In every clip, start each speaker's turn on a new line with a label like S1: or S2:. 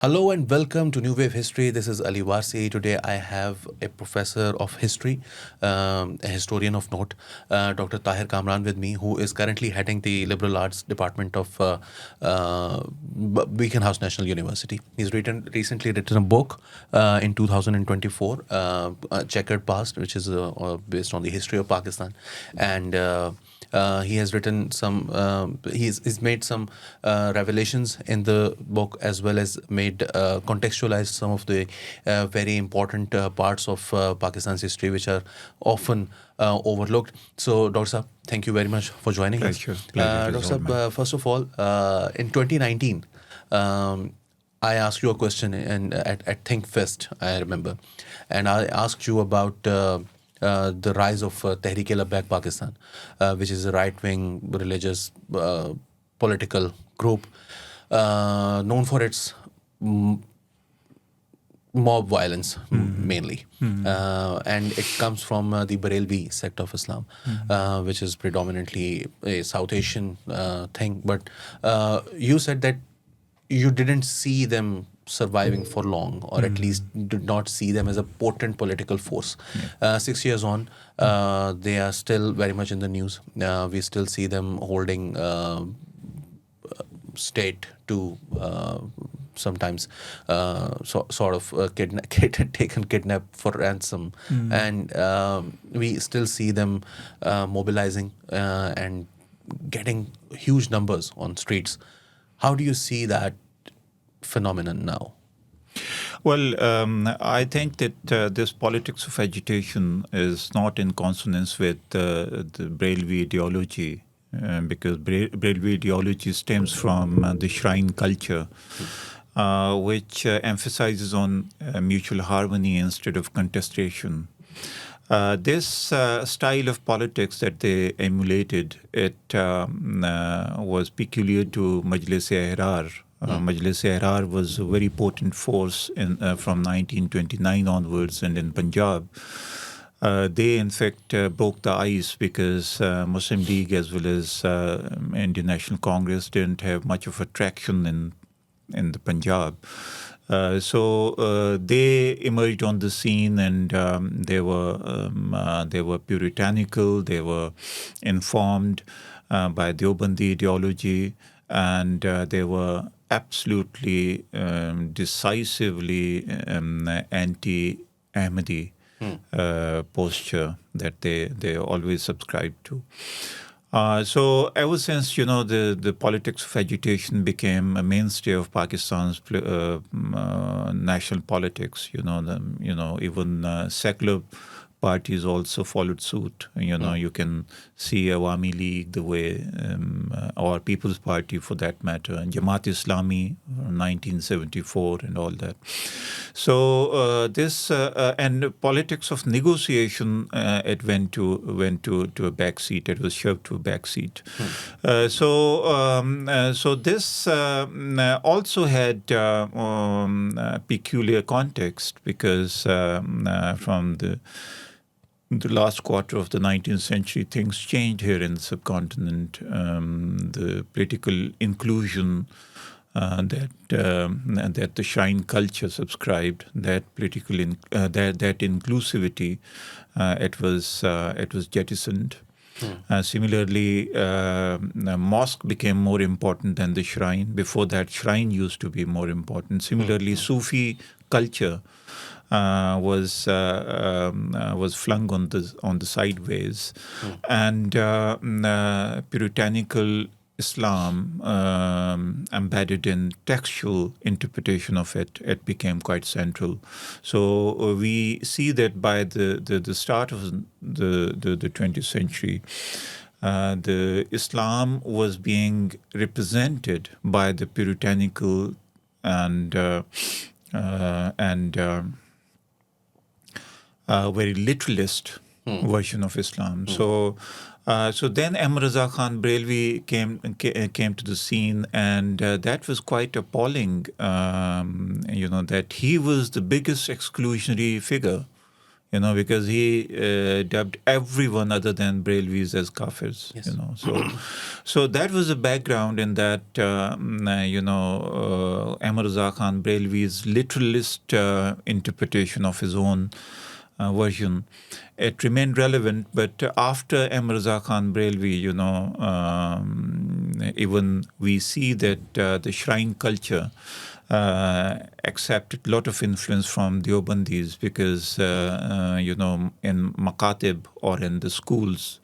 S1: Hello and welcome to New Wave History. This is Ali Warsi. Today I have a professor of history, a historian of note, Dr. Tahir Kamran with me, who is currently heading the liberal arts department of Beacon House National University. He's recently written a book in 2024, Chequered Past, which is based on the history of Pakistan. And he has written some. He's made some revelations in the book, as well as made contextualized some of the very important parts of Pakistan's history, which are often overlooked. So, Dr. Saab, thank you very much for joining us.
S2: Pleasure
S1: Dr.
S2: is all
S1: Saab,
S2: mine.
S1: first of all, in 2019, I asked you a question at Think Fest, I remember, and I asked you about the rise of Tehreek-e-Labbaik Pakistan, which is a right-wing religious political group known for its mob violence mainly. And it comes from the Barelvi sect of Islam, which is predominantly a South Asian thing. But you said that you didn't see them surviving for long, or at least did not see them as a potent political force. 6 years on, they are still very much in the news. We still see them holding state to sometimes sort of taken kidnapped for ransom, and we still see them mobilizing and getting huge numbers on streets. How do you see that phenomenon now?
S2: Well, I think that this politics of agitation is not in consonance with the Braillevi ideology, because Braillevi ideology stems from the shrine culture, which emphasizes on mutual harmony instead of contestation. This style of politics that they emulated, it was peculiar to Majlis-e-Ihrar. Majlis-e-Ihrar was a very potent force from 1929 onwards, and in Punjab. They, in fact, broke the ice because Muslim League as well as Indian National Congress didn't have much of a traction in the Punjab. So they emerged on the scene, and they were puritanical. They were informed by Deobandi ideology, and they were absolutely decisively anti-Ahmadi posture that they always subscribed to. So ever since, the politics of agitation became a mainstay of Pakistan's national politics, even secular parties also followed suit. You can see Awami League the way, or People's Party for that matter, and Jamat-e-Islami, 1974, and all that. So this and politics of negotiation, it went to a backseat. It was shoved to a backseat. So this also had peculiar context, because from the last quarter of the 19th century, things changed here in the subcontinent. The political inclusion that the shrine culture subscribed, that political that inclusivity, it was jettisoned. Similarly, mosque became more important than the shrine. Before that, shrine used to be more important. Similarly, Sufi culture was flung on the sideways, and puritanical Islam, embedded in textual interpretation of it became quite central. So we see that by the start of the 20th century, the Islam was being represented by the puritanical and very literalist version of Islam. So then Mirza Khan Brailwi came to the scene, and that was quite appalling. That he was the biggest exclusionary figure because he dubbed everyone other than Brelvis as kafirs.
S1: Yes.
S2: So that was the background in that, Mirza Khan Brelvi's literalist interpretation of his own version. It remained relevant, but after Mirza Khan Brelvi, even we see that the shrine culture accepted a lot of influence from Deobandis because, in Makatib or in the schools,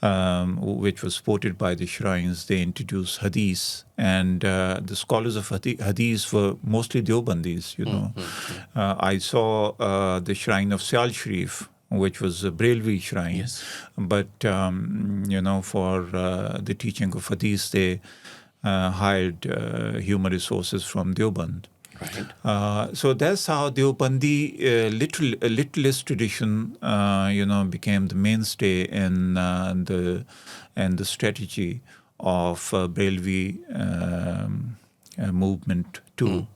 S2: which was supported by the shrines, they introduced hadith, and the scholars of hadith were mostly Deobandis. I saw the shrine of Syal Sharif, which was a Brelvi shrine,
S1: Yes.
S2: but for the teaching of hadith, they hired human resources from Deoband.
S1: Right.
S2: So that's how Deobandi literalist tradition, became the mainstay in the strategy of Brelvi movement too.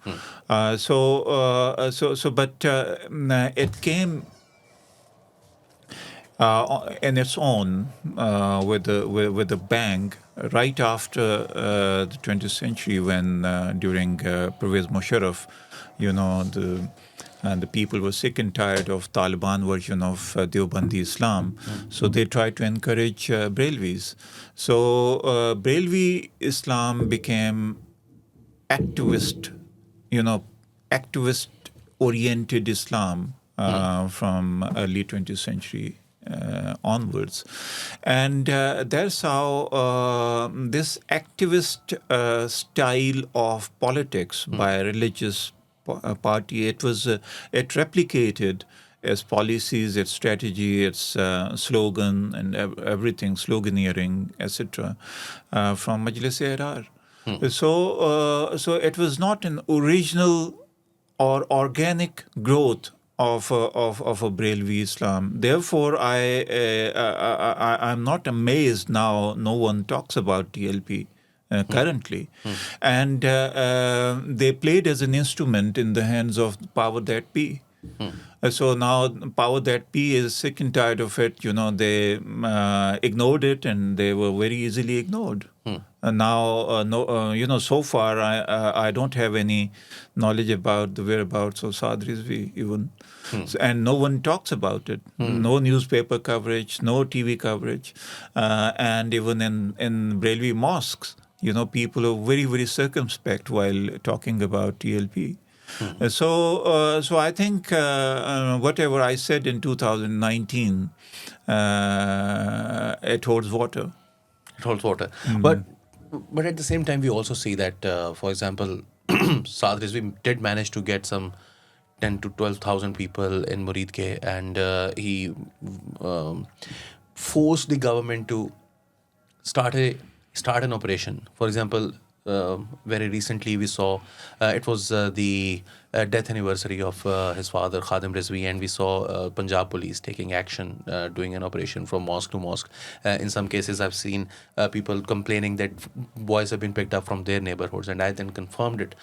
S2: But it came in its own with a bang right after the 20th century, when during Pervez Musharraf, the people were sick and tired of Taliban version of Deobandi Islam, so they tried to encourage Brelvis. So Brelvi Islam became activist oriented Islam from early 20th century onwards. And that's how this activist style of politics by a religious party, it replicated its policies, its strategy, its slogan, and everything, sloganeering, etc., from Majlis-e-Ihrar. So it was not an original or organic growth of a Brelvi Islam. Therefore, I'm not amazed now no one talks about TLP currently. And they played as an instrument in the hands of the power that be. So now power that be is sick and tired of it. They ignored it, and they were very easily ignored. And now, so far I don't have any knowledge about the whereabouts of Saad Rizvi even. And no one talks about it. No newspaper coverage, no TV coverage. And even in Brelvi mosques, people are very, very circumspect while talking about TLP. So I think whatever I said in 2019, it holds water.
S1: It holds water. But at the same time, we also see that, for example, Saad Rizvi did manage to get some 10 to 12,000 people in Muridke, and he forced the government to start an operation. For example, very recently we saw it was the death anniversary of his father Khadim Rizvi, and we saw Punjab police taking action, doing an operation from mosque to mosque. In some cases I've seen people complaining that boys have been picked up from their neighborhoods, and I then confirmed it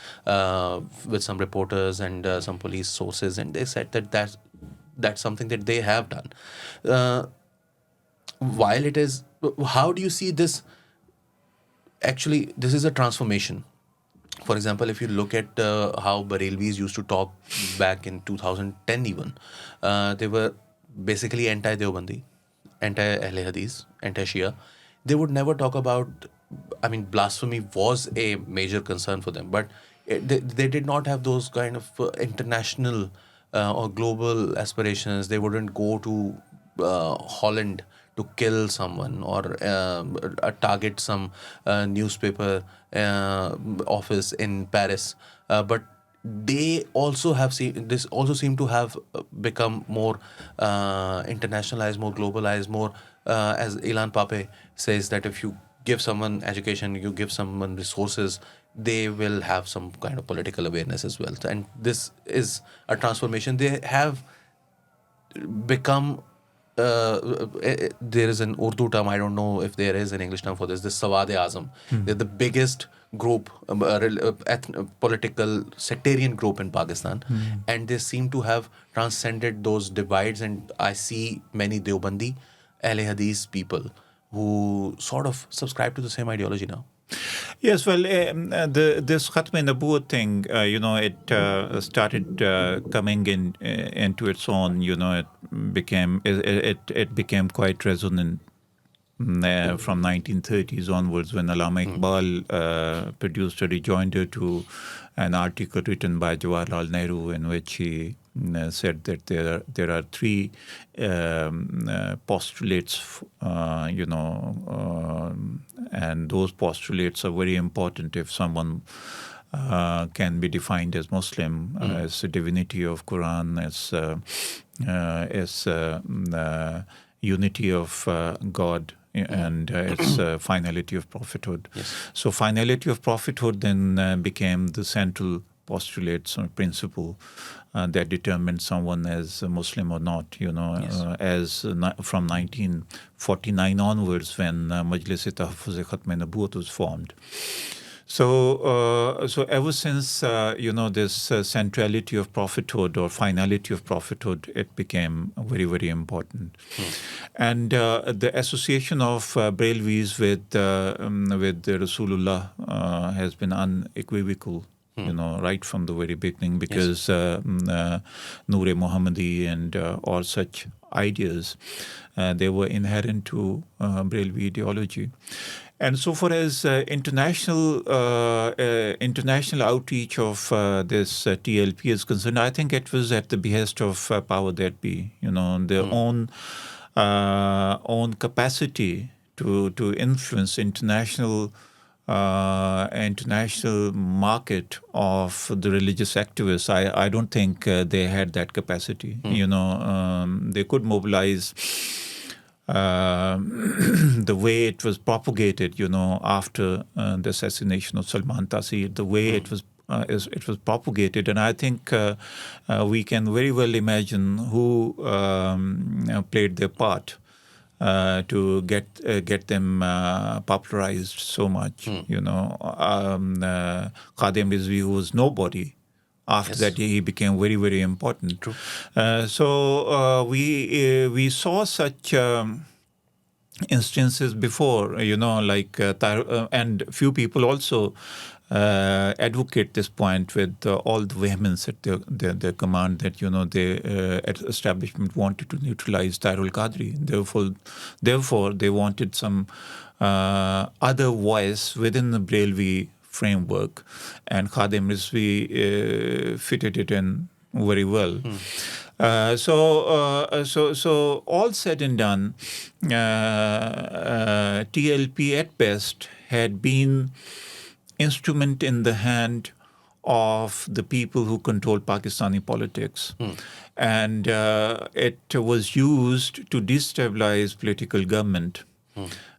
S1: with some reporters and some police sources, and they said that that's something that they have done. While it is, how do you see this? Actually, this is a transformation. For example, if you look at how Barelvis used to talk back in 2010 even, they were basically anti-Deobandi, anti-Ahle Hadith, anti-Shia. They would never talk about, blasphemy was a major concern for them, but they did not have those kind of international or global aspirations. They wouldn't go to Holland to kill someone or target some newspaper office in Paris, but they also have seem to have become more internationalized, more globalized, more as Ilan Pape says, that if you give someone education, you give someone resources, they will have some kind of political awareness as well. And this is a transformation. They have become there is an Urdu term, I don't know if there is an English term for this, the Swat-e-Azam. They're the biggest group, political sectarian group in Pakistan, and they seem to have transcended those divides. And I see many Deobandi, Ahle Hadith people who sort of subscribe to the same ideology now.
S2: Yes, well, this Khatm-e-Nabuwwat thing, it started coming into its own. It became quite resonant from 1930s onwards, when Allama Iqbal produced a rejoinder to an article written by Jawaharlal Nehru, in which he said that there are three postulates, and those postulates are very important if someone can be defined as Muslim, as the divinity of Quran, as unity of God, and its finality of prophethood.
S1: Yes.
S2: So finality of prophethood then became the central postulate or principle that determined someone as a Muslim or not,
S1: Yes.
S2: from 1949 onwards, when Majlis-e-Tahaffuz Khatm-e-Nabuwwat was formed. So ever since, this centrality of prophethood or finality of prophethood, it became very, very important. And the association of Brailwis with Rasulullah has been unequivocal, right from the very beginning, because Noor-e Muhammadi and all such ideas, they were inherent to Brailwi ideology. And so far as international outreach of this TLP is concerned, I think it was at the behest of power that be, their own capacity to influence international market of the religious activists. I don't think they had that capacity. They could mobilize the way it was propagated, after the assassination of Salman Taseer, the way it was propagated, and I think we can very well imagine who played their part to get them popularized so much. Khadim Rizvi, who was nobody. After that, he became very, very important.
S1: True.
S2: So we saw such instances before, and few people also advocate this point with all the vehemence at their command, that the establishment wanted to neutralize Tahir al-Qadri. Therefore, they wanted some other voice within the Brailwi framework, and Khadim Rizvi fitted it in very well. So all said and done, TLP at best had been instrument in the hand of the people who control Pakistani politics. And it was used to destabilize political government.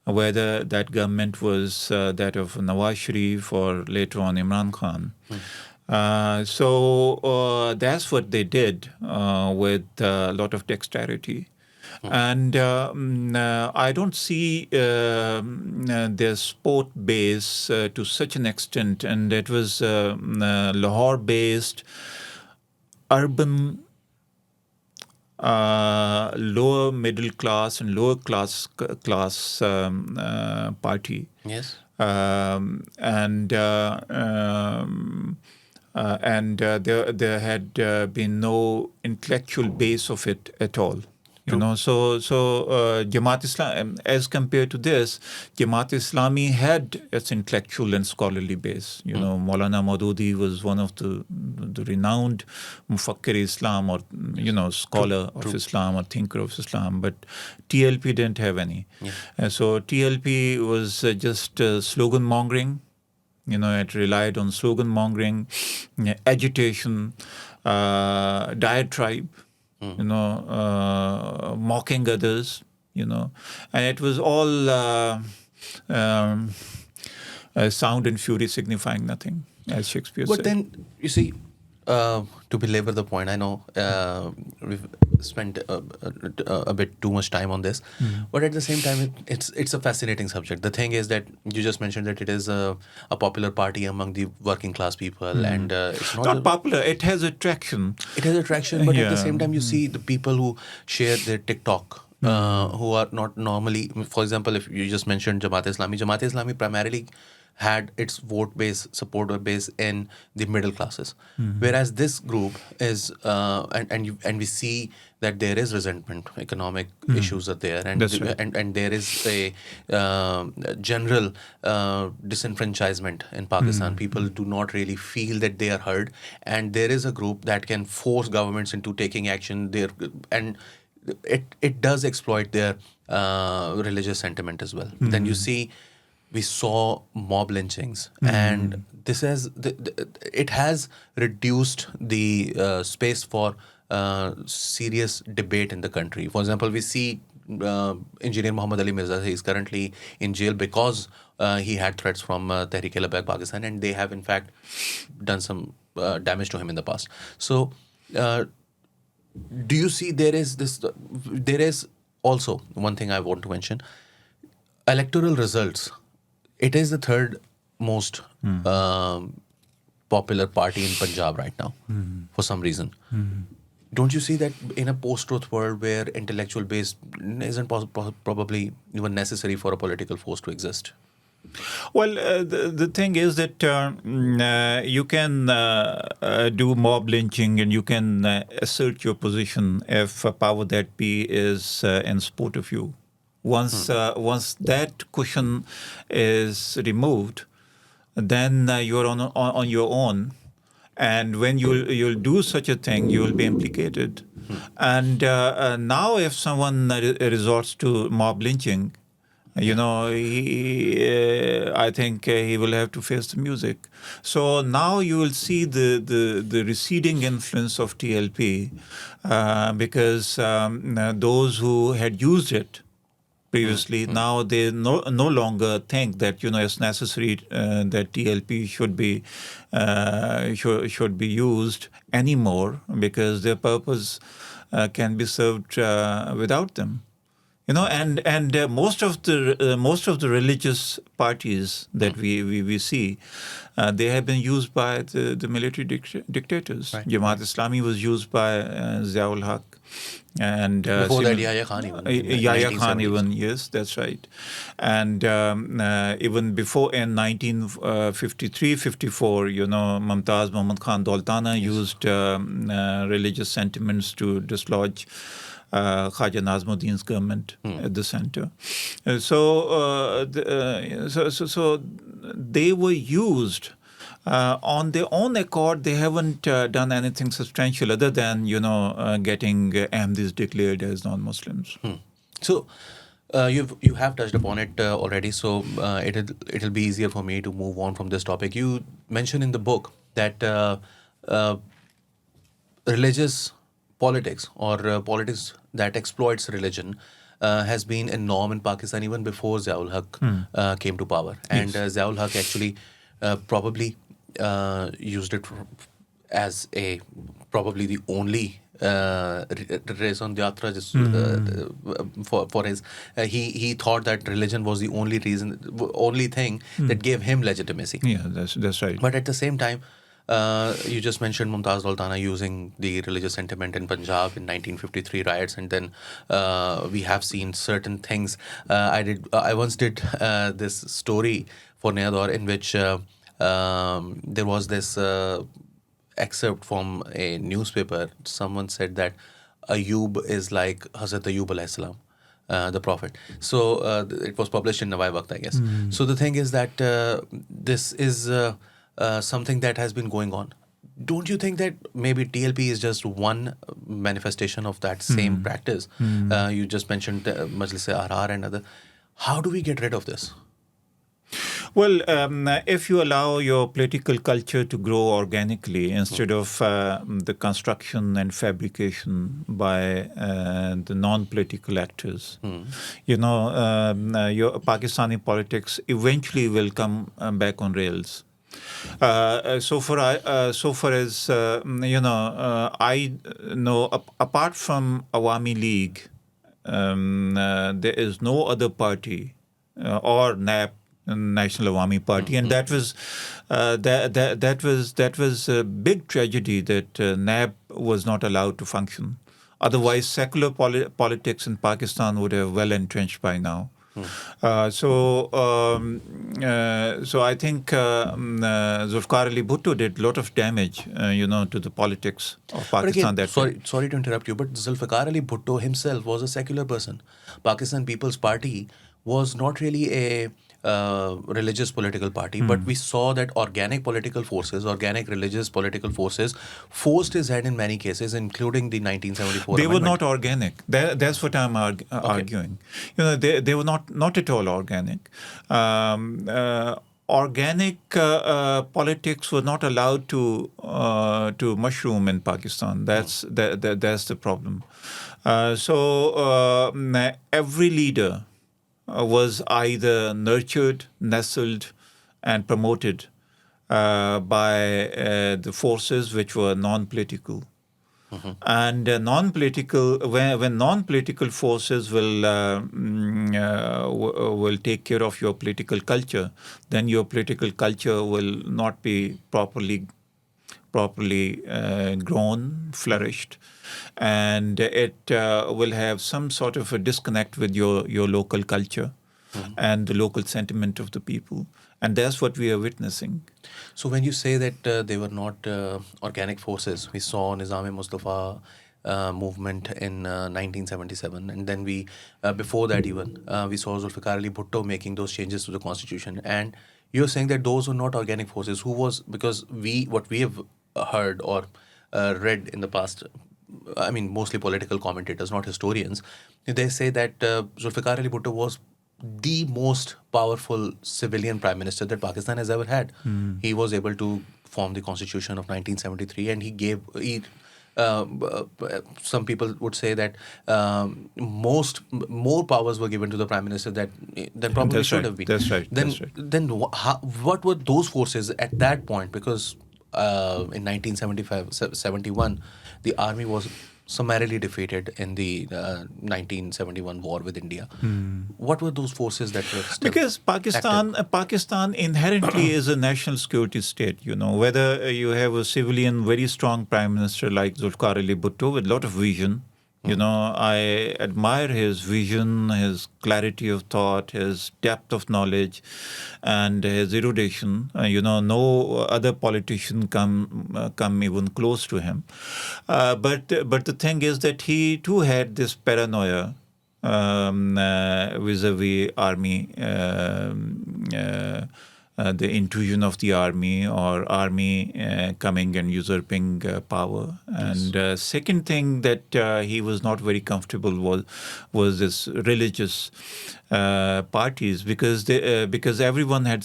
S2: Whether that government was that of Nawaz Sharif or later on Imran Khan. So that's what they did with a lot of dexterity. And I don't see their sport base to such an extent. And it was Lahore-based urban lower middle class and lower class party.
S1: Yes.
S2: And there had been no intellectual base of it at all. So Jamat-e-Islami, as compared to this, Jamat-e-Islami had its intellectual and scholarly base. Maulana Maududi was one of the renowned mufakkir Islam, or scholar of Islam or thinker of Islam, but TLP didn't have any. So TLP was just slogan mongering. It relied on slogan mongering, agitation, diatribe. Mocking others, and it was all sound and fury signifying nothing, as Shakespeare said.
S1: But then, you see, To belabor the point, I know we've spent a bit too much time on this, but at the same time, it's a fascinating subject. The thing is that you just mentioned that it is a popular party among the working class people, and it's not
S2: Not popular. It has attraction.
S1: it has attraction, but at the
S2: Yeah.
S1: same time, you see the people who share their TikTok, who are not normally, for example, if you just mentioned Jamat-e-Islami, Jamat-e-Islami primarily had its vote base, supporter base in the middle classes, whereas this group is, and we see that there is resentment, economic issues are there, and
S2: That's right.
S1: and there is a general disenfranchisement in Pakistan. People do not really feel that they are heard, and there is a group that can force governments into taking action there, and it does exploit their religious sentiment as well. Then you see, we saw mob lynchings, and this has it has reduced the space for serious debate in the country. For example, we see engineer Muhammad Ali Mirza. He is currently in jail because he had threats from Tehreek-e-Labbaik Pakistan, and they have in fact done some damage to him in the past. So, do you see there is this? There is also one thing I want to mention: electoral results. It is the third most popular party in Punjab right now, for some reason. Don't you see that in a post-truth world where intellectual base isn't probably even necessary for a political force to exist?
S2: Well, the thing is that you can do mob lynching and you can assert your position if power that be is in support of you. Once that cushion is removed, then you're on your own. And when you'll do such a thing, you will be implicated. And now, if someone resorts to mob lynching, I think he will have to face the music. So now you will see the receding influence of TLP because those who had used it previously, now they no longer think that it's necessary that TLP should be used anymore because their purpose can be served without them. And most of the religious parties that we see, they have been used by the military dictators.
S1: Right.
S2: Jamat-e-Islami was used by Ziaul Haq. And
S1: Before that, Yahya Khan even.
S2: Yahya Khan even, yes, that's right. And even before in 1953-54, Mumtaz Muhammad Khan Doltana used religious sentiments to dislodge Khaja Nazmuddin's government at the center. So they were used on their own accord. They haven't done anything substantial other than getting Ahmadis declared as non-Muslims.
S1: So you have touched upon it already. So it'll be easier for me to move on from this topic. You mentioned in the book that religious politics or politics that exploits religion has been a norm in Pakistan even before Ziaul Haq came to power. And Ziaul Haq actually probably used it as probably the only raison d'etre for his. He thought that religion was the only thing that gave him legitimacy.
S2: Yeah, that's right.
S1: But at the same time, you just mentioned Mumtaz Doltana using the religious sentiment in Punjab in 1953 riots, and then we have seen certain things. I once did this story for Nayador in which there was this excerpt from a newspaper. Someone said that Ayub is like Hazrat Ayub alayhi salam, the Prophet. So it was published in Nawai Waqt, I guess. So the thing is that this is something that has been going on. Don't you think that maybe TLP is just one manifestation of that same practice? You just mentioned Majlis-e-Ahrar and other. How do we get rid of this?
S2: Well, if you allow your political culture to grow organically instead of the construction and fabrication by the non-political actors, your Pakistani politics eventually will come back on rails. So far as I know, apart from Awami League, there is no other party or NAP, National Awami Party, and that was that was a big tragedy that NAP was not allowed to function. Otherwise, secular politics in Pakistan would have well entrenched by now. So I think Zulfikar Ali Bhutto did a lot of damage, to the politics of
S1: But
S2: Pakistan
S1: again,
S2: that way.
S1: sorry to interrupt you, but Zulfikar Ali Bhutto himself was a secular person. Pakistan People's Party was not really a religious political party, but we saw that organic political forces, organic religious political forces, forced his hand in many cases, including the 1974
S2: They were
S1: amendment.
S2: not organic. That's what I'm arguing. They were not at all organic. Organic politics were not allowed to mushroom in Pakistan. That's the problem. Every leader was either nurtured, nestled, and promoted by the forces which were non-political. And when non-political forces will take care of your political culture, then your political culture will not be properly grown, flourished, and it will have some sort of a disconnect with your local culture and the local sentiment of the people. And that's what we are witnessing.
S1: So when you say that they were not organic forces, we saw Nizam-e-Mustafa movement in 1977, and then we before that even we saw Zulfikar Ali Bhutto making those changes to the constitution. And you're saying that those were not organic forces. Who was? Because what we have heard or read in the past, I mean, mostly political commentators, not historians, they say that Zulfikar Ali Bhutto was the most powerful civilian prime minister that Pakistan has ever had. He was able to form the constitution of 1973, and some people would say that more powers were given to the prime minister than probably
S2: That's
S1: should
S2: right.
S1: have been.
S2: That's right.
S1: Then,
S2: That's right.
S1: then what were those forces at that point? Because in 1971, the army was summarily defeated in the 1971 war with India. What were those forces that were still
S2: Because Pakistan inherently is a national security state. Whether you have a civilian, very strong prime minister like Zulfikar Ali Bhutto with a lot of vision. I admire his vision, his clarity of thought, his depth of knowledge, and his erudition. No other politician come even close to him. But the thing is that he too had this paranoia vis-a-vis army, the intrusion of the army or army coming and usurping power. And second thing that he was not very comfortable was this religious parties, because everyone had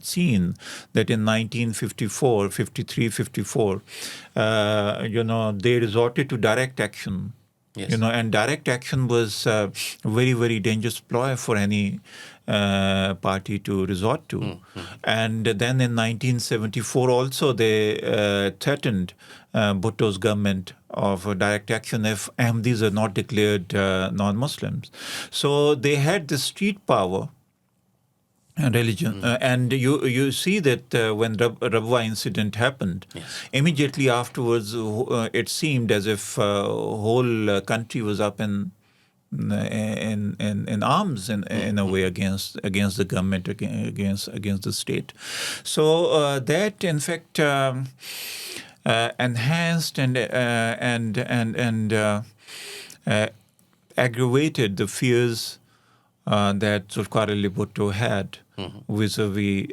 S2: seen that in 1954, 53, 54, they resorted to direct action.
S1: Yes.
S2: And direct action was a very, very dangerous ploy for any party to resort to. And then in 1974 also they threatened Bhutto's government of direct action if Ahmadis are not declared non-Muslims. So they had the street power and religion. And you see that when Rabwa incident happened, immediately afterwards it seemed as if whole country was up in arms in a way against the government, against the state. So that in fact enhanced and aggravated the fears that Zulfikar Ali Bhutto had vis-a-vis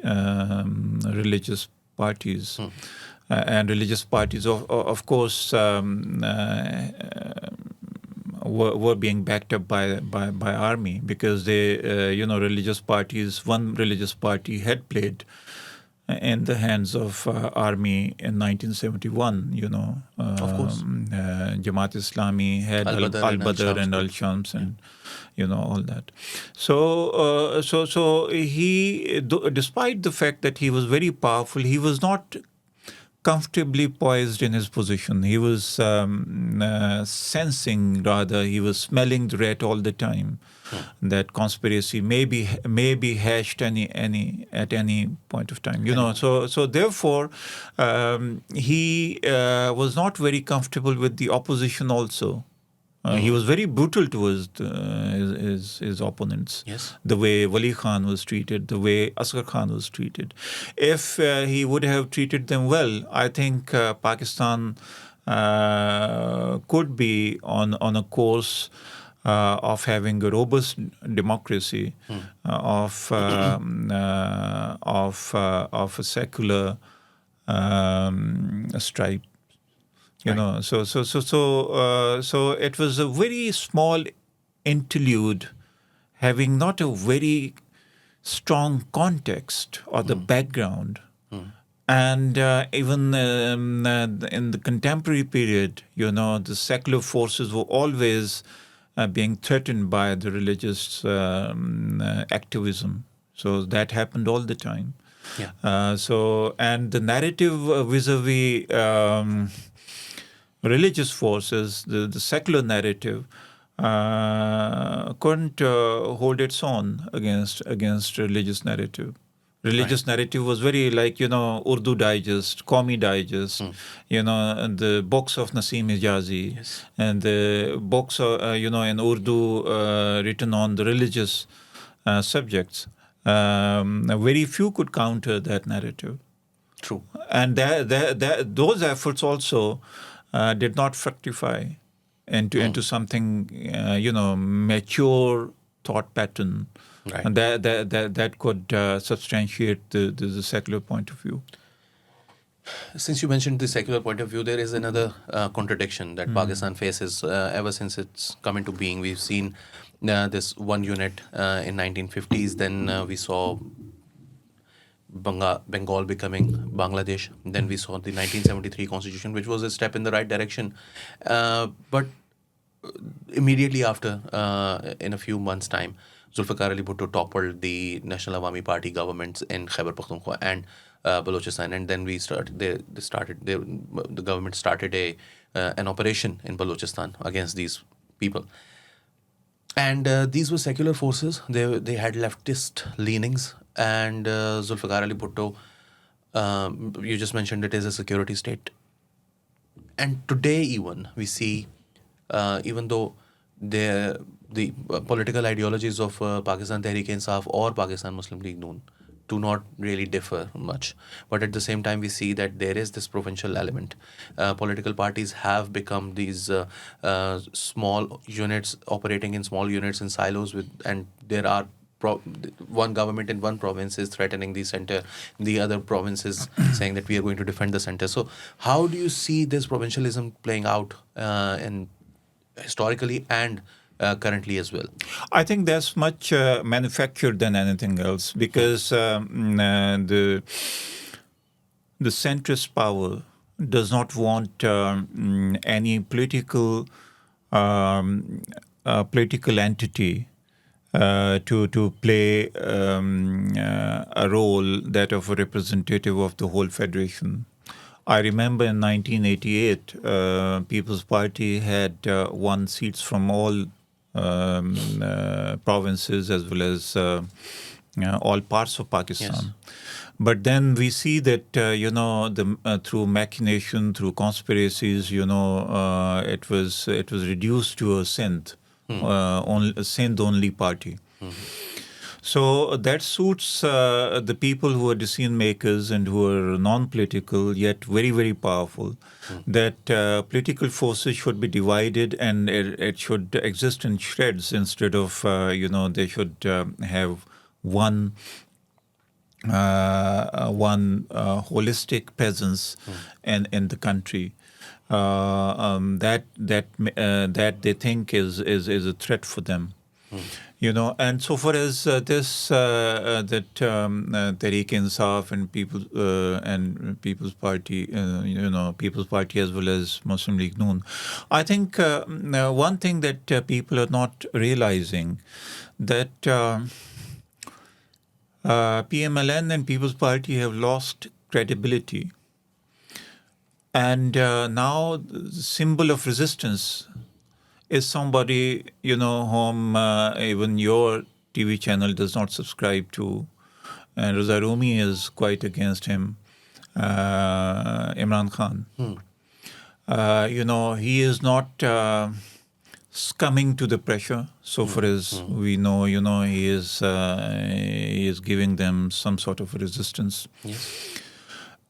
S2: religious parties. And religious parties, of course, were being backed up by army, because they, religious parties, one religious party had played in the hands of army in 1971.
S1: Of course.
S2: Jamat-e-Islami had
S1: Al-Badr and
S2: Al-Badr
S1: Al-Shams
S2: and
S1: group.
S2: Al-Shams and all that. So he, despite the fact that he was very powerful, he was not comfortably poised in his position. He was sensing, rather, he was smelling the rat all the time. That conspiracy may be hashed at any point of time. So therefore, he was not very comfortable with the opposition also. He was very brutal towards his opponents.
S1: Yes.
S2: The way Wali Khan was treated, the way Asghar Khan was treated. If he would have treated them well, I think Pakistan could be on a course of having a robust democracy, of a secular stripe. So it was a very small interlude, having not a very strong context or the background. And even in the contemporary period, the secular forces were always being threatened by the religious activism. So that happened all the time.
S1: Yeah.
S2: And the narrative vis-a-vis religious forces, the secular narrative, couldn't hold its own against religious narrative. Religious narrative was very like, Urdu Digest, Qaumi Digest, and the books of Naseem Hijazi, and the books, in Urdu written on the religious subjects. Very few could counter that narrative.
S1: True.
S2: And those efforts also did not fructify into something, mature thought pattern, and that could substantiate the secular point of view.
S1: Since you mentioned the secular point of view, there is another contradiction that Pakistan faces ever since it's come into being. We've seen this one unit in 1950s, then we saw Bengal becoming Bangladesh. Then we saw the 1973 constitution, which was a step in the right direction. But immediately after, in a few months' time, Zulfikar Ali Bhutto toppled the National Awami Party governments in Khyber Pakhtunkhwa and Balochistan, and then the government started an operation in Balochistan against these people. And these were secular forces. They had leftist leanings. And Zulfikar Ali Bhutto, you just mentioned it is a security state. And today even we see, even though the political ideologies of Pakistan Tehreek-e-Insaf or Pakistan Muslim League Noon do not really differ much, but at the same time we see that there is this provincial element. Political parties have become these small units operating in small units in silos, and there are one government in one province is threatening the center, the other province is saying that we are going to defend the center. So how do you see this provincialism playing out in historically and currently as well?
S2: I think that's much manufactured than anything else, because the centrist power does not want any political entity to play a role that of a representative of the whole federation. I remember in 1988, People's Party had won seats from all provinces as well as all parts of Pakistan.
S1: Yes.
S2: But then we see that, through machination, through conspiracies, it was reduced to a Sindh. Sindh-only party. So that suits the people who are decision makers and who are non-political yet very, very powerful. That political forces should be divided and it should exist in shreds instead of, they should have one holistic presence in the country. That they think is a threat for them. And so far as this that Tehreek-e-Insaf and People's Party, People's Party as well as Muslim League Noon, I think one thing that people are not realizing that PMLN and People's Party have lost credibility, and now the symbol of resistance is somebody, whom even your TV channel does not subscribe to. And Raza Rumi is quite against him, Imran Khan. He is not succumbing to the pressure. So far as we know, he is giving them some sort of resistance.
S1: Yes.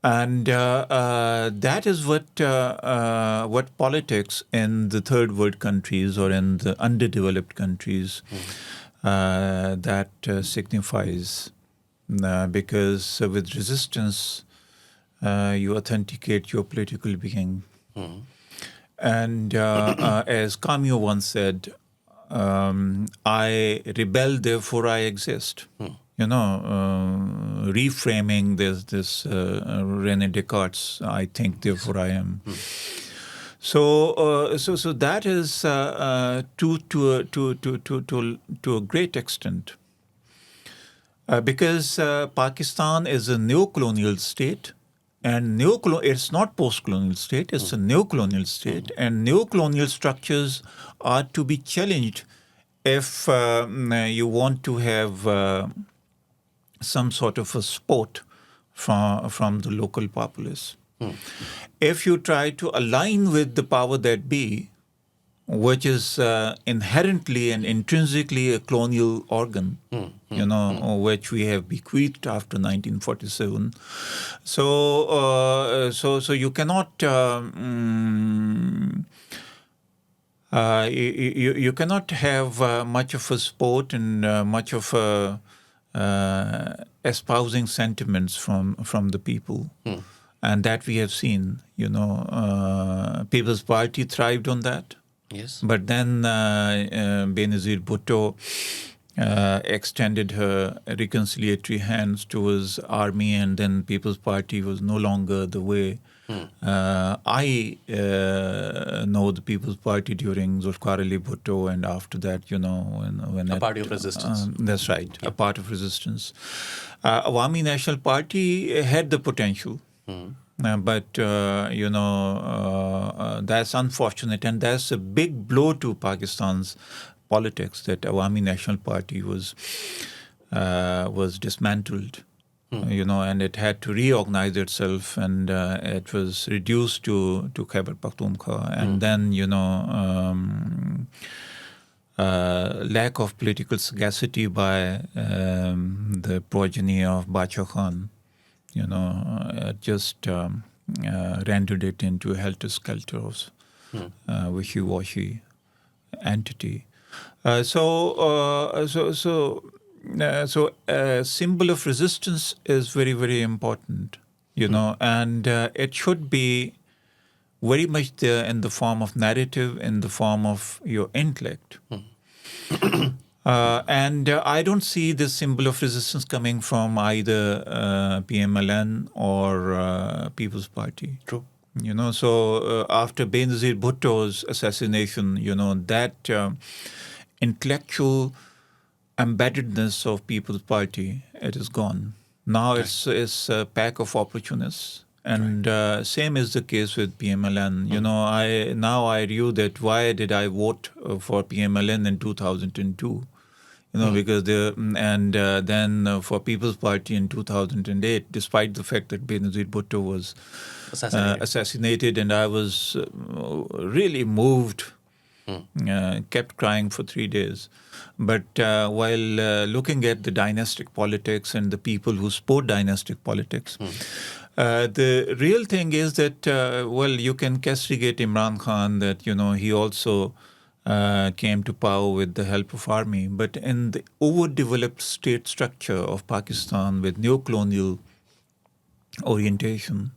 S2: And that is what politics in the third world countries or in the underdeveloped countries that signifies. Because with resistance, you authenticate your political being. And as Camus once said, I rebel, therefore I exist. Reframing this René Descartes, I think, therefore I am. So that is to a great extent, because Pakistan is a neo-colonial state, and it's not post-colonial state; it's a neo-colonial state, and neo-colonial structures are to be challenged if you want to have some sort of a support from the local populace. If you try to align with the power that be, which is inherently and intrinsically a colonial organ, which we have bequeathed after 1947, so you cannot you cannot have much of a support and much of a espousing sentiments from the people. And that we have seen, People's Party thrived on that.
S1: Yes.
S2: But then Benazir Bhutto extended her reconciliatory hands towards army, and then People's Party was no longer the way. I know the People's Party during Zulfikar Ali Bhutto, and after that, when
S1: A party of resistance.
S2: That's right, a part of resistance. Awami National Party had the potential. But that's unfortunate, and that's a big blow to Pakistan's politics that Awami National Party was dismantled, and it had to reorganize itself, and it was reduced to Khyber Pakhtunkhwa, and then lack of political sagacity by the progeny of Bacha Khan. Just rendered it into a helter-skelter of wishy-washy entity. So a symbol of resistance is very, very important, and it should be very much there in the form of narrative, in the form of your intellect. And I don't see this symbol of resistance coming from either PMLN or People's Party.
S1: True.
S2: So after Benazir Bhutto's assassination, that intellectual embeddedness of People's Party, it is gone. Now it's a pack of opportunists. And same is the case with PMLN. I argue that why did I vote for PMLN in 2002? Because then for People's Party in 2008, despite the fact that Benazir Bhutto was assassinated, and I was really moved, kept crying for 3 days. But while looking at the dynastic politics and the people who support dynastic politics, the real thing is that, you can castigate Imran Khan that, he also came to power with the help of army. But in the overdeveloped state structure of Pakistan with neo-colonial orientation,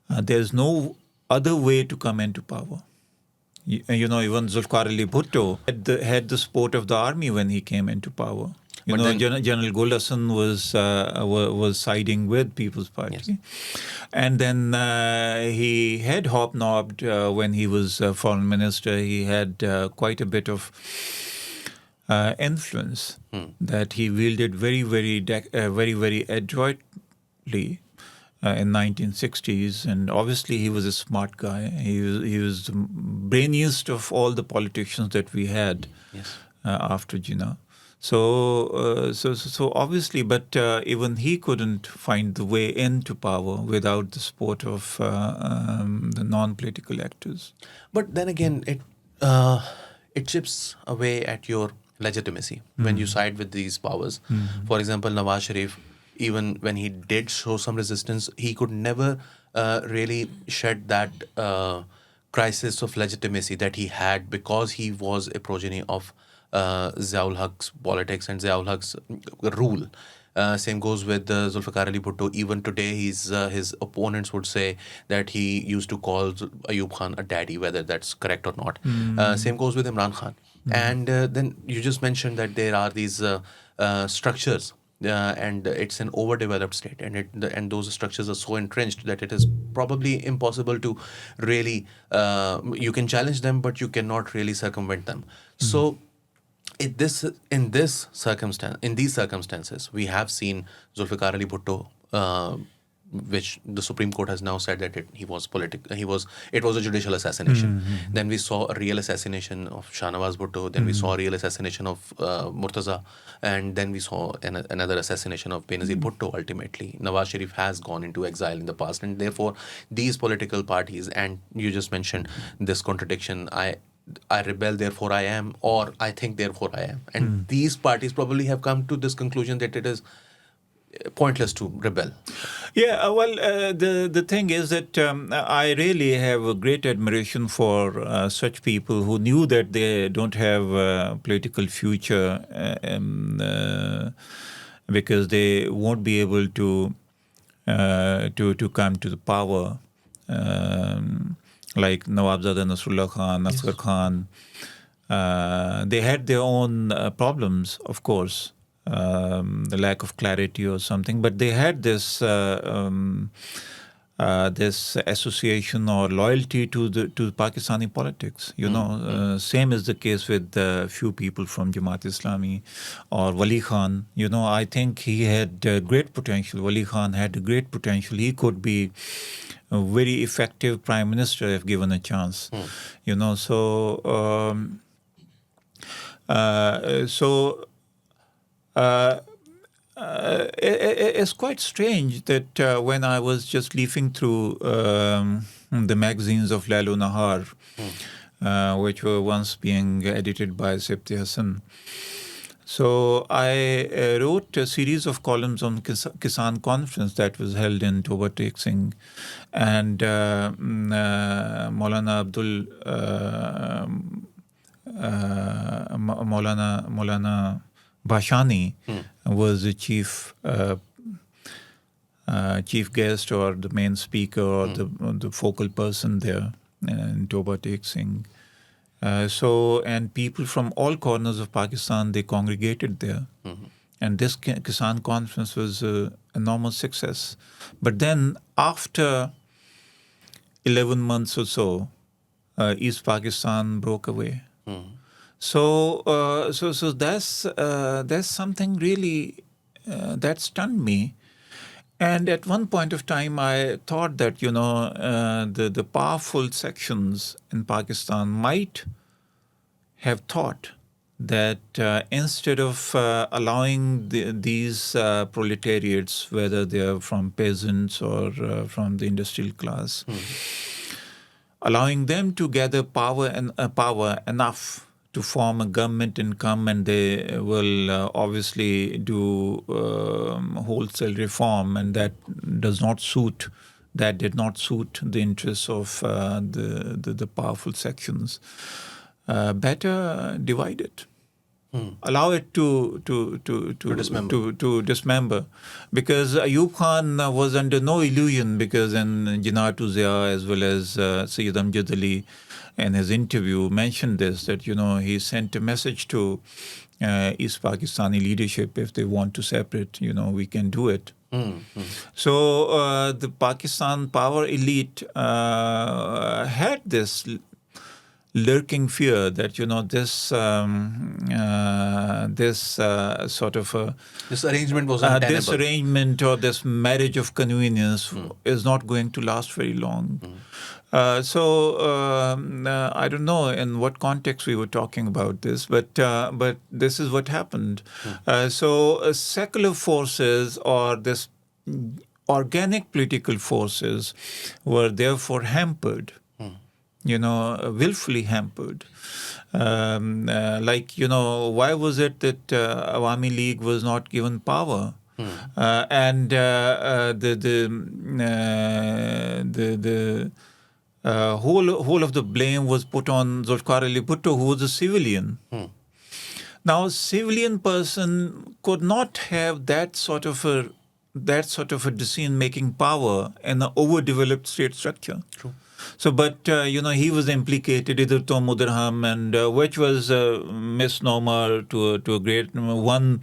S2: there's no other way to come into power. Even Zulfikar Ali Bhutto had the support of the army when he came into power. General Gul Hassan was siding with People's Party.
S1: Yes.
S2: And then he had hobnobbed when he was foreign minister. He had quite a bit of influence that he wielded very, very adroitly in 1960s. And obviously he was a smart guy. He was the brainiest of all the politicians that we had after Jinnah. So obviously, but even he couldn't find the way into power without the support of the non-political actors.
S1: But then again, it chips away at your legitimacy when you side with these powers. For example, Nawaz Sharif, even when he did show some resistance, he could never really shed that crisis of legitimacy that he had because he was a progeny of Ziaul Haq's politics and Ziaul Haq's rule. Same goes with Zulfikar Ali Bhutto. Even today, his opponents would say that he used to call Ayub Khan a daddy, whether that's correct or not. Same goes with Imran Khan. And then you just mentioned that there are these structures, and it's an overdeveloped state, and those structures are so entrenched that it is probably impossible to really. You can challenge them, but you cannot really circumvent them. So. In these circumstances, we have seen Zulfikar Ali Bhutto, which the Supreme Court has now said that it was a judicial assassination. Then we saw a real assassination of Nawaz Bhutto. Then we saw a real assassination of Murtaza, and then we saw another assassination of Benazir Bhutto. Ultimately, Nawaz Sharif has gone into exile in the past, and therefore these political parties. And you just mentioned this contradiction. I rebel, therefore I am, or I think, therefore I am. And these parties probably have come to this conclusion that it is pointless to rebel.
S2: Yeah, the thing is that I really have a great admiration for such people who knew that they don't have a political future because they won't be able to come to the power. Like Nawabzada Nasrullah Khan, Asghar Khan. They had their own problems, of course, the lack of clarity or something, but they had this association or loyalty to Pakistani politics. Same is the case with a few people from Jamat-e-Islami or Wali Khan. I think he had great potential. Wali Khan had great potential. He could be a very effective prime minister if given a chance. It's quite strange that when I was just leafing through the magazines of Lalo Nahar, which were once being edited by Sectarian, so I wrote a series of columns on Kisan Conference that was held in Toba-Tek-Singh, and Maulana Bhashani was the chief guest or the main speaker or the focal person there in Toba-Tek-Singh. And people from all corners of Pakistan, they congregated there. And this Kisan Conference was an enormous success. But then after 11 months or so, East Pakistan broke away. So that's something really that stunned me. And at one point of time, I thought that the powerful sections in Pakistan might have thought that instead of allowing these proletariats, whether they are from peasants or from the industrial class, allowing them to gather power enough to form a government and come, and they will obviously do wholesale reform, and that did not suit the interests of the powerful sections. Better divide it. Allow it to
S1: dismember.
S2: to dismember, because Ayub Khan was under no illusion, because in Jinatu Zia as well as Sayyid Amjad Ali in his interview mentioned this, that he sent a message to East Pakistani leadership, if they want to separate, we can do it. So the Pakistan power elite had this lurking fear that this sort of
S1: This arrangement was untenable.
S2: this arrangement or this marriage of convenience is not going to last very long. So I don't know in what context we were talking about this, but this is what happened. So secular forces, or this organic political forces, were therefore hampered. Willfully hampered. Why was it that Awami League was not given power? And the whole of the blame was put on Zulfikar Ali Bhutto, who was a civilian. Now, a civilian person could not have that sort of a decision-making power in an overdeveloped state structure.
S1: True.
S2: So, but he was implicated, either to Mudarham, and which was a misnomer to a great one.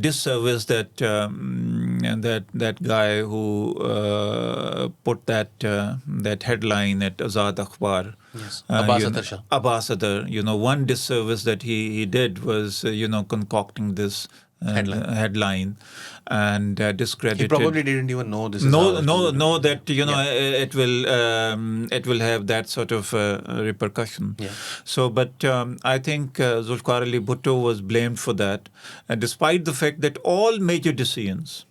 S2: Disservice that that guy who put that headline at Azad Akhbar.
S1: Yes. Abbas Atar Shah.
S2: Abbas Atar, one disservice that he did was concocting this headline and discredited.
S1: He probably didn't even know this.
S2: Know that it will have that sort of repercussion.
S1: Yeah.
S2: So, but I think Zulfikar Ali Bhutto was blamed for that, despite the fact that all major decisions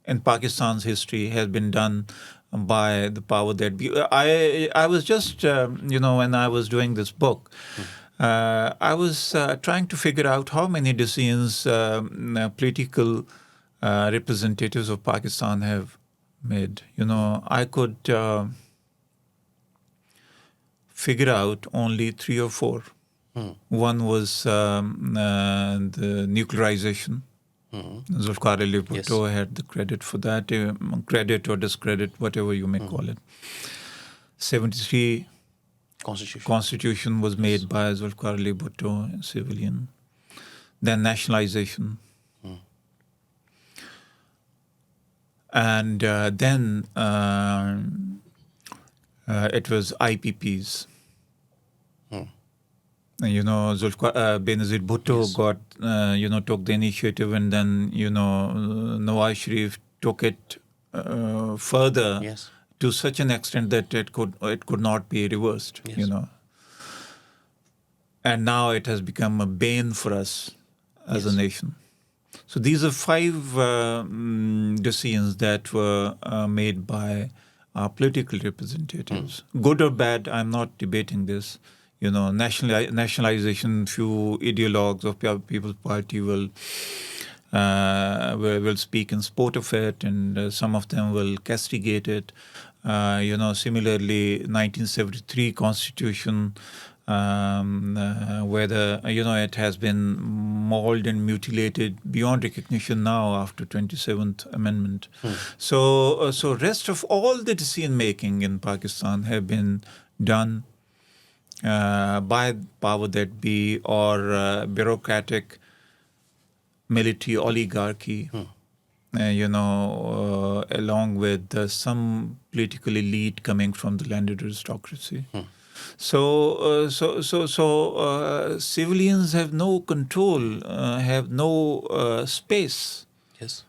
S2: in Pakistan's history has been done by the power that be. I was just when I was doing this book. I was trying to figure out how many decisions political representatives of Pakistan have made. I could figure out only 3 or 4. One was the nuclearization. Zulfikar Ali Bhutto had the credit for that, credit or discredit, whatever you may call it. 73 Constitution was made by Zulfikar Ali Bhutto, a civilian. Then nationalization. And then it was IPPs. Benazir Bhutto got, took the initiative, and then, Nawaz Sharif took it further.
S1: Yes.
S2: To such an extent that it could not be reversed, and now it has become a bane for us as a nation. So these are 5 decisions that were made by our political representatives. Good or bad, I'm not debating this. Nationalization, few ideologues of People's Party will speak in support of it, and some of them will castigate it. Similarly, 1973 Constitution, whether it has been mauled and mutilated beyond recognition now after 27th Amendment. So rest of all the decision making in Pakistan have been done by power that be, or bureaucratic military oligarchy, along with some political elite coming from the landed aristocracy. So civilians have no control, have no space.
S1: Yes.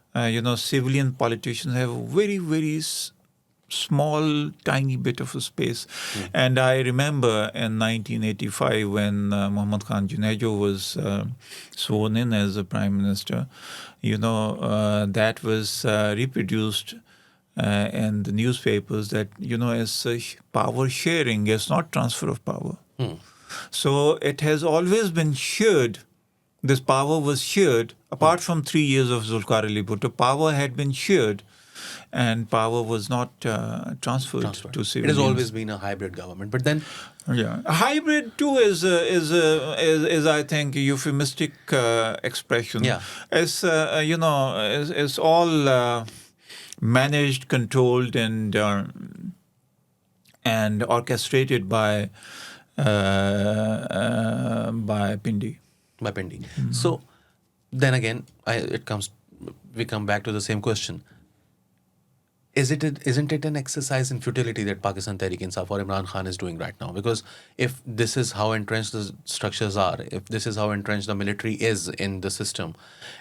S2: Civilian politicians have a very, very small, tiny bit of a space. And I remember in 1985 when Muhammad Khan Junejo was sworn in as the Prime Minister, that was reproduced in the newspapers that, as such, power sharing is not transfer of power. So it has always been shared. This power was shared. Apart from 3 years of Zulfikar Ali Bhutto, power had been shared and power was not transferred to
S1: It
S2: civilians.
S1: has always been a hybrid government, but then
S2: Yeah, hybrid too is I think a euphemistic expression.
S1: Yeah.
S2: It's it's all managed, controlled, and orchestrated by Pindi.
S1: by Pindi. So then again, we come back to the same question. Isn't it an exercise in futility that Pakistan Tehreek-e-Insaf or Imran Khan is doing right now? Because if this is how entrenched the structures are, if this is how entrenched the military is in the system,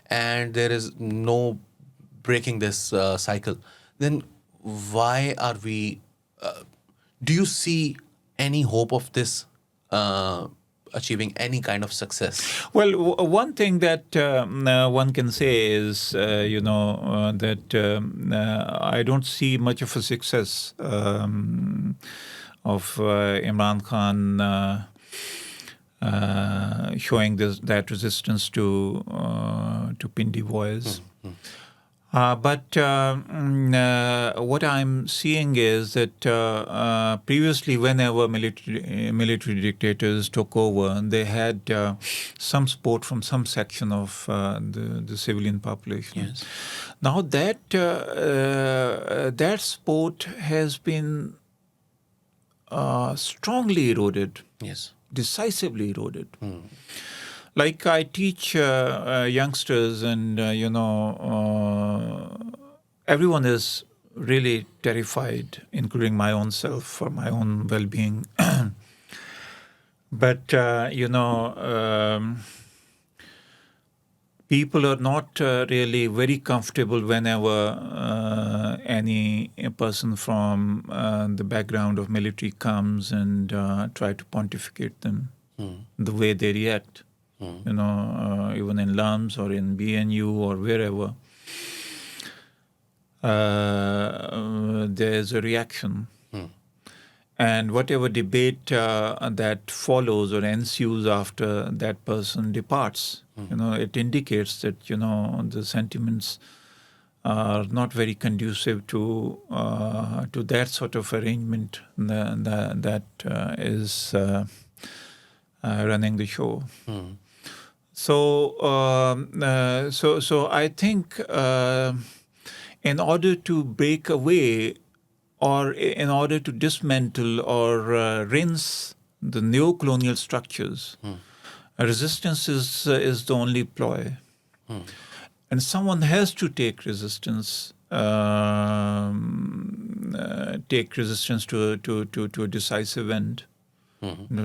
S1: and there is no breaking this cycle, then why are we? Do you see any hope of this achieving any kind of success?
S2: Well, one thing that one can say is, that I don't see much of a success of Imran Khan showing that resistance to Pindi voice. But what I'm seeing is that previously, whenever military dictators took over, they had some support from some section of the civilian population.
S1: Yes.
S2: Now that support has been strongly eroded.
S1: Yes.
S2: Decisively eroded. Like I teach youngsters, and everyone is really terrified, including my own self, for my own well-being. But people are not really very comfortable whenever any person from the background of military comes and try to pontificate them the way they react. Even in LUMS or in BNU or wherever, there's a reaction. And whatever debate that follows or ensues after that person departs, it indicates that, the sentiments are not very conducive to that sort of arrangement that is running the show. So I think in order to break away, or in order to dismantle or rinse the neo-colonial structures, resistance is the only ploy. And someone has to take resistance to a decisive end,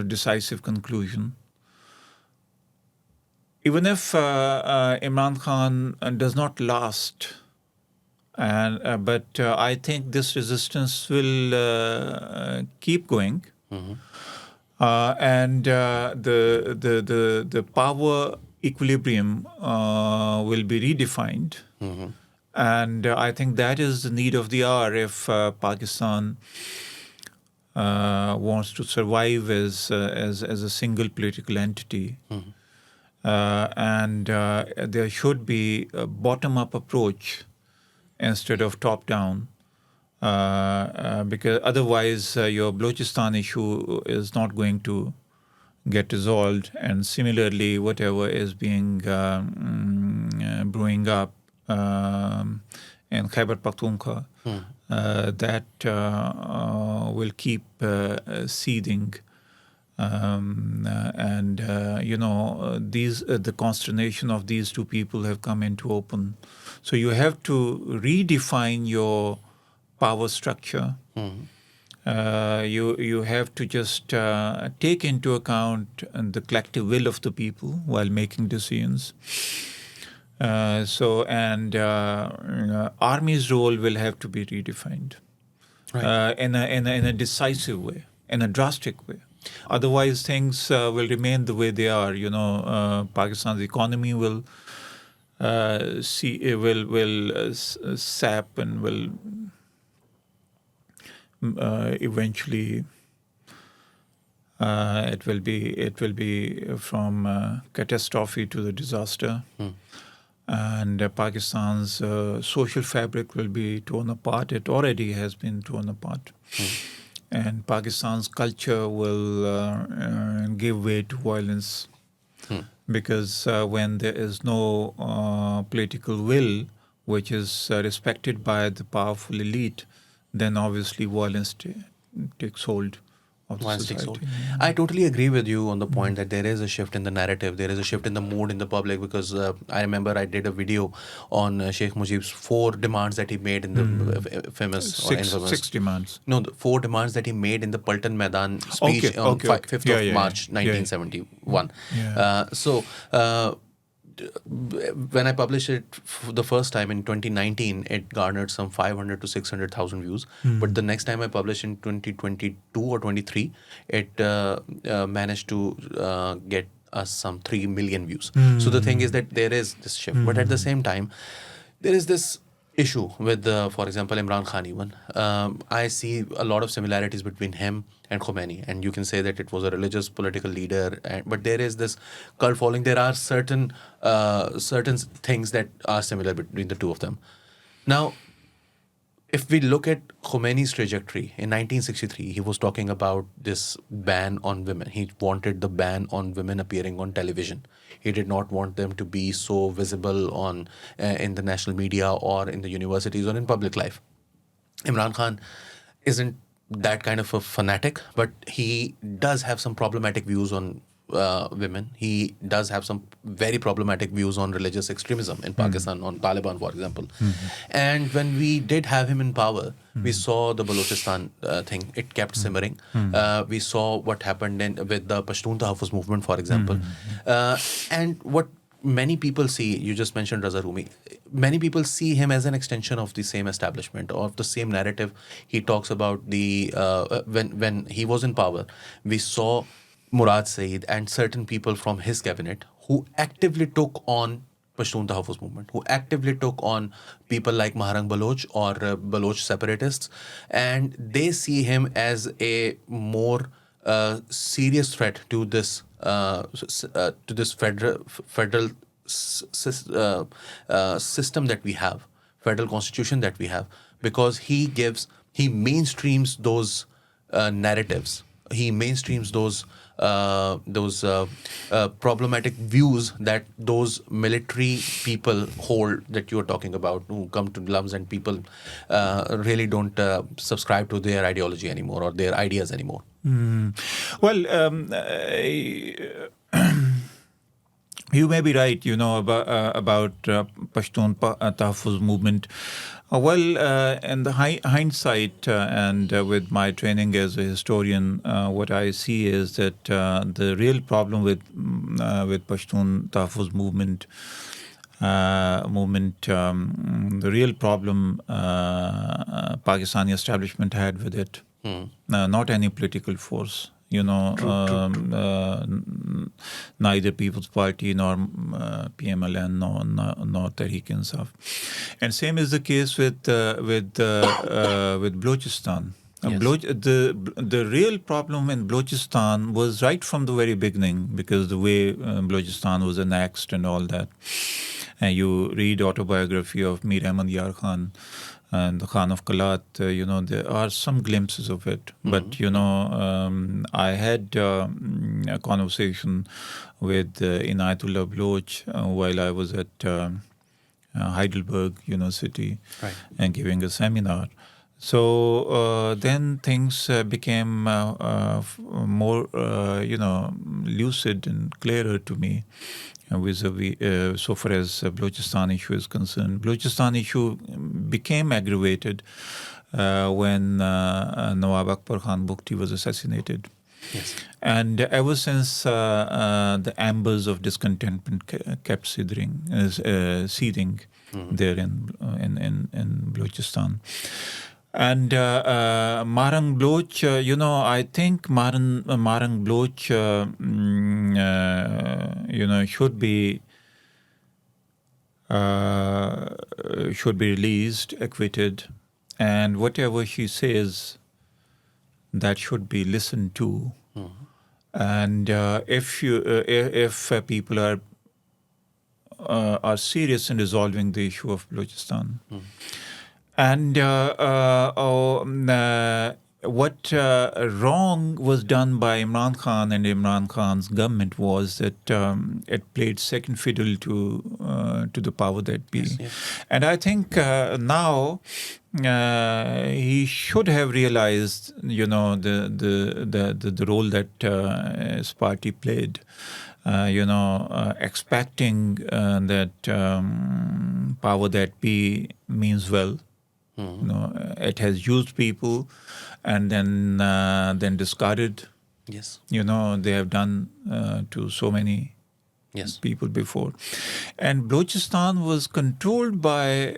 S2: decisive conclusion. Even if Imran Khan does not last, but I think this resistance will keep going, and the power equilibrium will be redefined, and I think that is the need of the hour if Pakistan wants to survive as a single political entity. And there should be a bottom-up approach instead of top-down, because otherwise your Balochistan issue is not going to get resolved. And similarly, whatever is being brewing up in Khyber Pakhtunkhwa, that will keep seething. The consternation of these two people have come into open. So you have to redefine your power structure. You have to just take into account the collective will of the people while making decisions. Army's role will have to be redefined, right, in a decisive way, in a drastic way. Otherwise, things will remain the way they are. Pakistan's economy will sap and will eventually it will be from catastrophe to the disaster. and Pakistan's social fabric will be torn apart. It already has been torn apart. And Pakistan's culture will give way to violence because when there is no political will, which is respected by the powerful elite, then obviously violence takes hold of the society.
S1: I totally agree with you on the point that there is a shift in the narrative, there is a shift in the mood in the public, because I remember I did a video on Sheikh Mujib's 4 demands that he made in the famous or infamous...
S2: 6 demands.
S1: No, the 4 demands that he made in the Paltan Maidan speech on 5th of March 1971. When I published it the first time in 2019, it garnered some 500 to 600,000 views. But the next time I published in 2022 or 23, it managed to get us some 3 million views. So the thing is that there is this shift. But at the same time, there is this issue with, for example, Imran Khan even. I see a lot of similarities between him and Khomeini, and you can say that it was a religious political leader, but there is this cult following. There are certain things that are similar between the two of them. Now, if we look at Khomeini's trajectory, in 1963, he was talking about this ban on women. He wanted the ban on women appearing on television. He did not want them to be so visible on in the national media or in the universities or in public life. Imran Khan isn't that kind of a fanatic, but he does have some problematic views on women. He does have some very problematic views on religious extremism in Pakistan, on Taliban, for example. And when we did have him in power, we saw the Balochistan thing. It kept simmering. We saw what happened with the Pashtun Tahaffuz movement, for example. And what many people see, you just mentioned Raza Rumi, many people see him as an extension of the same establishment, of the same narrative. He talks about the when he was in power, we saw Murad Saeed and certain people from his cabinet who actively took on Pashtun Tahaffuz movement, who actively took on people like Maharang Baloch or Baloch separatists, and they see him as a more serious threat to this federal system that we have, federal constitution that we have, because he mainstreams those narratives. He mainstreams those problematic views that those military people hold that you're talking about, who come to slums and people really don't subscribe to their ideology anymore or their ideas anymore.
S2: Well, you may be right, about Pashtun Tahaffuz movement. In the hindsight and with my training as a historian, what I see is that the real problem with Pashtun Tahaffuz movement, the real problem Pakistani establishment had with it, not any political force. Neither People's Party nor PMLN nor Tehreek-e-Insaf. And same is the case with Balochistan.
S1: Yes.
S2: The real problem in Balochistan was right from the very beginning, because the way Balochistan was annexed and all that. And you read autobiography of Mir Ahmad Yar Khan and the Khan of Kalat, there are some glimpses of it. But, I had a conversation with Ayatollah Baloch while I was at Heidelberg University,
S1: right,
S2: and giving a seminar. So then things became more, lucid and clearer to me. Vis-a-vis, so far as Balochistan issue is concerned. Balochistan issue became aggravated when Nawab Akbar Khan Bukti was assassinated.
S1: Yes.
S2: And ever since the embers of discontentment kept seething there in Balochistan. And Maharang Baloch, I think Maharang Baloch, should be released, acquitted, and whatever she says, that should be listened to. And if people are serious in resolving the issue of Balochistan. And what wrong was done by Imran Khan and Imran Khan's government was that it played second fiddle to the power that be.
S1: Yes.
S2: And I think now he should have realized, the role that his party played. Expecting that power that be means well. It has used people and then discarded.
S1: Yes.
S2: They have done to so many people before. And Balochistan was controlled by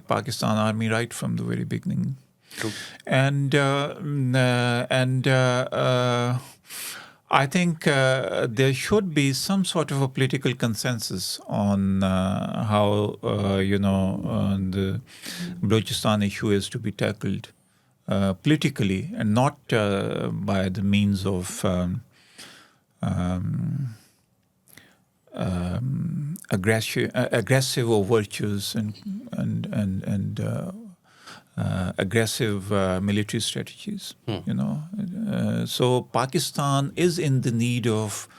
S2: Pakistan Army right from the very beginning.
S1: True.
S2: And I think there should be some sort of a political consensus on how the Balochistan issue is to be tackled politically, and not by the means of aggressive overtures and aggressive military strategies. So Pakistan is in the need of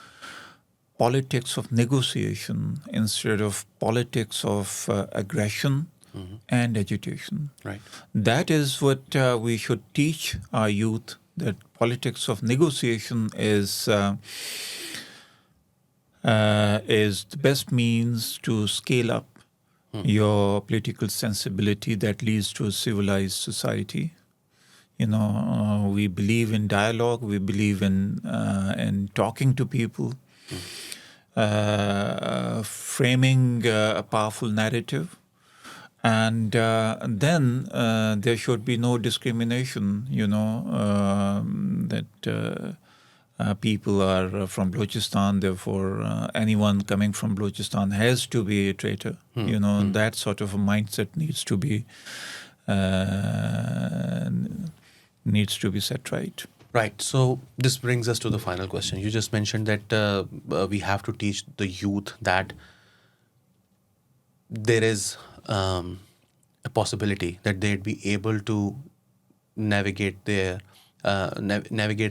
S2: politics of negotiation instead of politics of aggression and agitation.
S1: Right.
S2: That is what we should teach our youth, that politics of negotiation is the best means to scale up your political sensibility that leads to a civilized society. We believe in dialogue. We believe in talking to people, framing a powerful narrative, and then there should be no discrimination. That people are from Balochistan, therefore anyone coming from Balochistan has to be a traitor. That sort of a mindset needs to be set right.
S1: Right. So this brings us to the final question. You just mentioned that we have to teach the youth that there is a possibility that they'd be able to navigate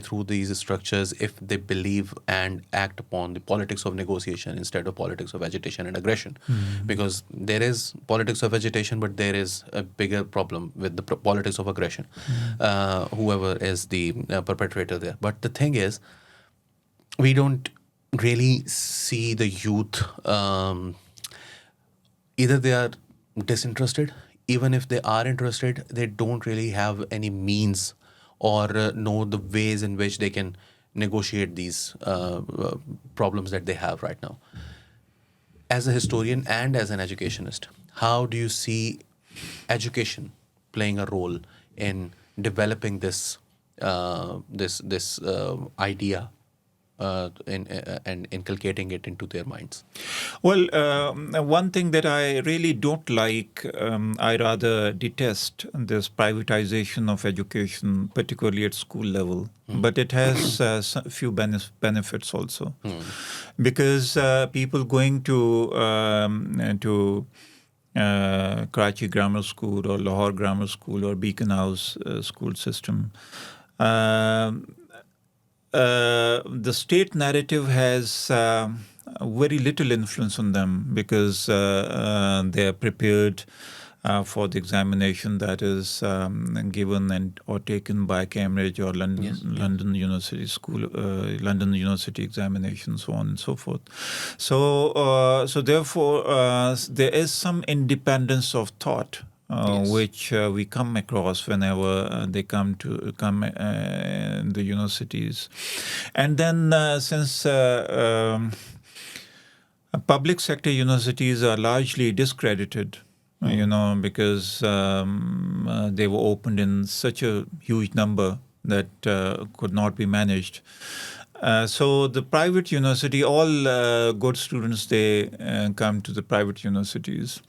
S1: through these structures if they believe and act upon the politics of negotiation instead of politics of agitation and aggression. Because there is politics of agitation, but there is a bigger problem with the politics of aggression, whoever is the perpetrator there. But the thing is, we don't really see the youth, either they are disinterested, even if they are interested, they don't really have any means or know the ways in which they can negotiate these problems that they have right now. As a historian and as an educationist, how do you see education playing a role in developing this idea and inculcating it into their minds?
S2: Well, one thing that I really don't like, I rather detest this privatization of education, particularly at school level. But it has a few benefits also. Because people going to Karachi Grammar School or Lahore Grammar School or Beacon House school system, the state narrative has very little influence on them, because they are prepared for the examination that is given or taken by Cambridge or London University School, London University examination, so on and so forth. So therefore, there is some independence of thought. Which we come across whenever they come in the universities. And then since public sector universities are largely discredited, because they were opened in such a huge number that could not be managed. So the private university, all good students, they come to the private universities.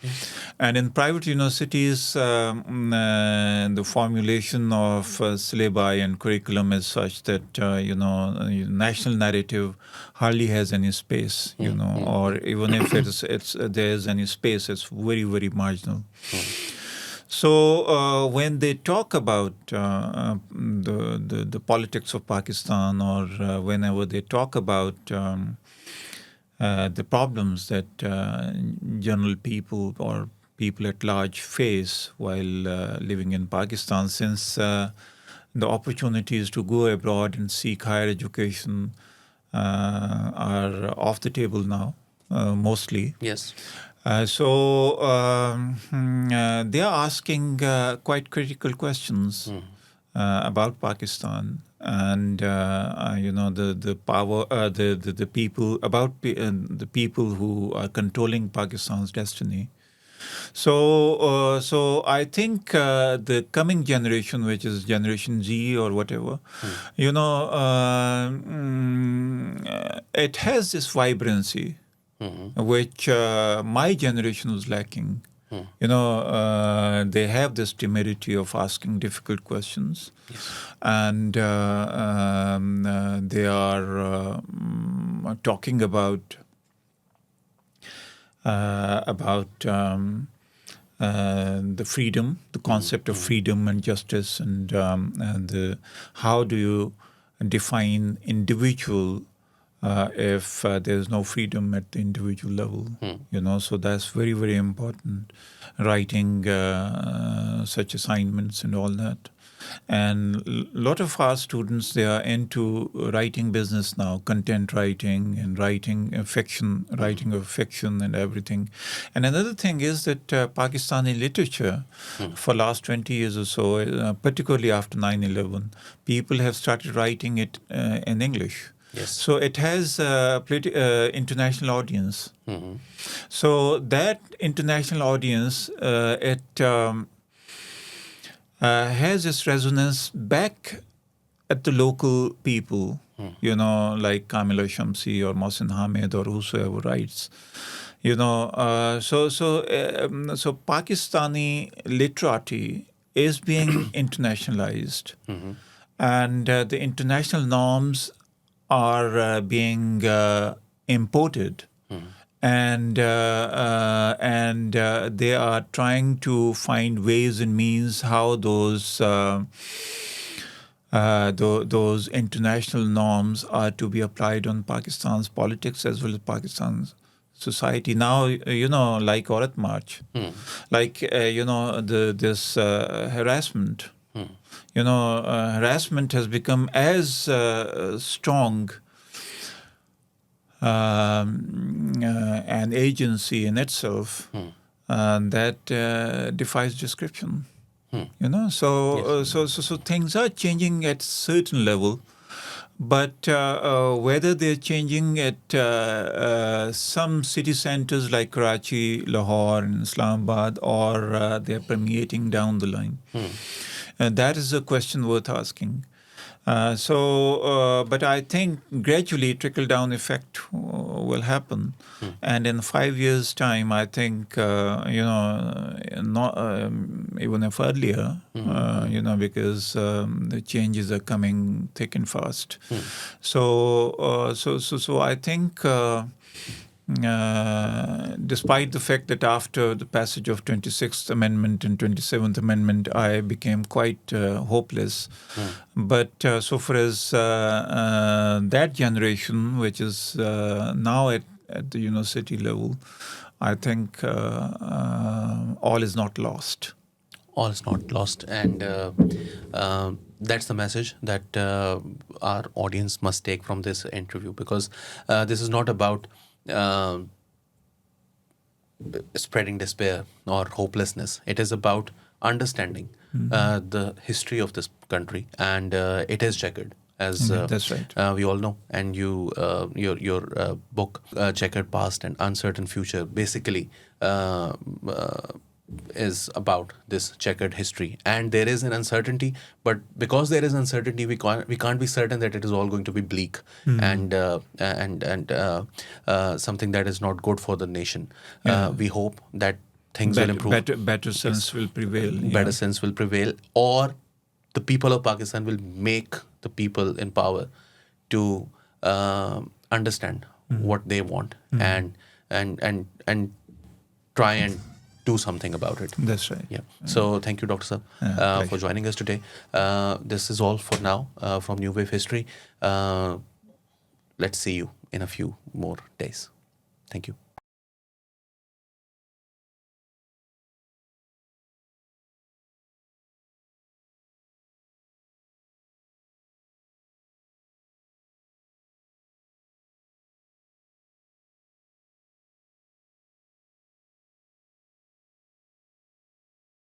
S2: And in private universities, the formulation of syllabi and curriculum is such that, national narrative hardly has any space, or even if there's any space, it's very, very marginal. So when they talk about the politics of Pakistan, or whenever they talk about the problems that general people or people at large face while living in Pakistan, since the opportunities to go abroad and seek higher education are off the table now, mostly.
S1: Yes.
S2: So they are asking quite critical questions about Pakistan, and the power, the people, about the people who are controlling Pakistan's destiny. So I think the coming generation, which is Generation Z or whatever, it has this vibrancy, which my generation was lacking. They have this timidity of asking difficult questions, and they are talking about the freedom, the concept of freedom and justice, and how do you define individual if there's no freedom at the individual level, so that's very, very important, writing such assignments and all that. And a lot of our students, they are into writing business now, content writing and writing fiction and everything. And another thing is that Pakistani literature for last 20 years or so, particularly after 9/11, people have started writing it in English.
S1: Yes.
S2: So it has international audience. So that international audience, it has this resonance back at the local people, like Kamila Shamsi or Mohsin Hamid or whosoever writes. So Pakistani literati is being internationalized, and the international norms are being imported, and they are trying to find ways and means how those international norms are to be applied on Pakistan's politics as well as Pakistan's society. Now, like Aurat March, like this harassment. Harassment has become as strong an agency in itself that defies description. So things are changing at certain level, but whether they're changing at some city centers like Karachi, Lahore, and Islamabad, or they're permeating down the line. That is a question worth asking. But I think gradually trickle-down effect will happen, and in 5 years' time, I think not even if earlier, because the changes are coming thick and fast. So I think. Despite the fact that after the passage of 26th Amendment and 27th Amendment, I became quite hopeless. But so far as that generation, which is now at the university level, I think all is not lost.
S1: All is not lost. And that's the message that our audience must take from this interview, because this is not about spreading despair or hopelessness. It is about understanding the history of this country, and it is checkered, as
S2: that's right.
S1: We all know. And your book, Checkered Past and Uncertain Future, basically is about this checkered history. And there is an uncertainty, but because there is uncertainty, we can't be certain that it is all going to be bleak and something that is not good for the nation. We hope that things will improve.
S2: Better sense will prevail.
S1: Better sense will prevail, or the people of Pakistan will make the people in power to understand what they want and try and do something about it.
S2: That's right.
S1: Yeah. So thank you, Dr. Saab, for joining us today. This is all for now from New Wave History. Let's see you in a few more days. Thank you.